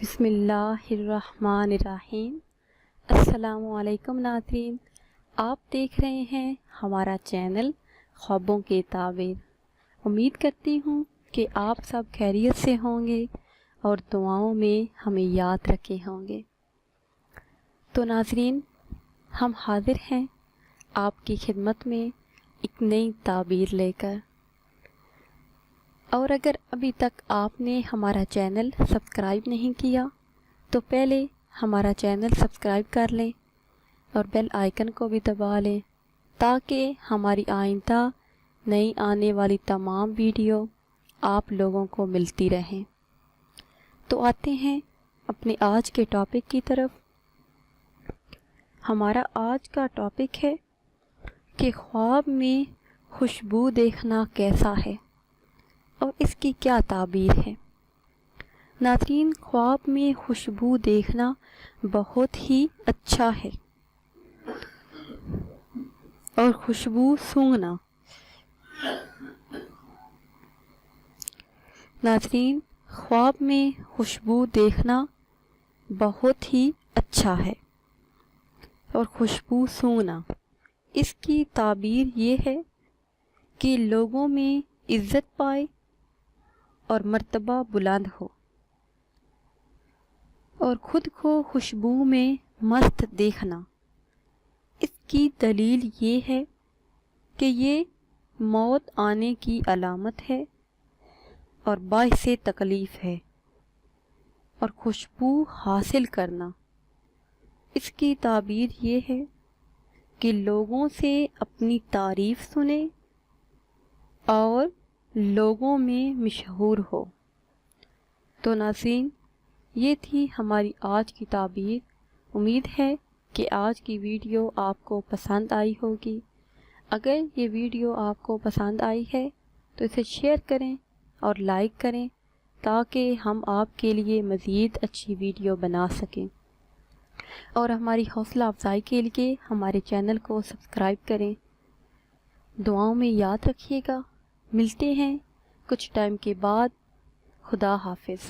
بسم اللہ الرحمن الرحیم۔ السلام علیکم ناظرین، آپ دیکھ رہے ہیں ہمارا چینل خوابوں کے تعبیر۔ امید کرتی ہوں کہ آپ سب خیریت سے ہوں گے اور دعاؤں میں ہمیں یاد رکھے ہوں گے۔ تو ناظرین، ہم حاضر ہیں آپ کی خدمت میں ایک نئی تعبیر لے کر، اور اگر ابھی تک آپ نے ہمارا چینل سبسکرائب نہیں کیا تو پہلے ہمارا چینل سبسکرائب کر لیں اور بیل آئیکن کو بھی دبا لیں تاکہ ہماری آئندہ نئی آنے والی تمام ویڈیو آپ لوگوں کو ملتی رہیں۔ تو آتے ہیں اپنے آج کے ٹاپک کی طرف۔ ہمارا آج کا ٹاپک ہے کہ خواب میں خوشبو دیکھنا کیسا ہے اور اس کی کیا تعبیر ہے۔ ناظرین، خواب میں خوشبو دیکھنا بہت ہی اچھا ہے، اور خوشبو سونگھنا۔ ناظرین، خواب میں خوشبو دیکھنا بہت ہی اچھا ہے اور خوشبو سونگھنا، اس کی تعبیر یہ ہے کہ لوگوں میں عزت پائے اور مرتبہ بلند ہو، اور خود کو خوشبو میں مست دیکھنا۔ اس کی دلیل یہ ہے کہ یہ موت آنے کی علامت ہے اور باعث تکلیف ہے، اور خوشبو حاصل کرنا، اس کی تعبیر یہ ہے کہ لوگوں سے اپنی تعریف سنے اور لوگوں میں مشہور ہو۔ تو ناظرین، یہ تھی ہماری آج کی تعبیر۔ امید ہے کہ آج کی ویڈیو آپ کو پسند آئی ہوگی۔ اگر یہ ویڈیو آپ کو پسند آئی ہے تو اسے شیئر کریں اور لائک کریں تاکہ ہم آپ کے لیے مزید اچھی ویڈیو بنا سکیں، اور ہماری حوصلہ افزائی کے لیے ہمارے چینل کو سبسکرائب کریں۔ دعاؤں میں یاد رکھیے گا۔ ملتے ہیں کچھ ٹائم کے بعد۔ خدا حافظ۔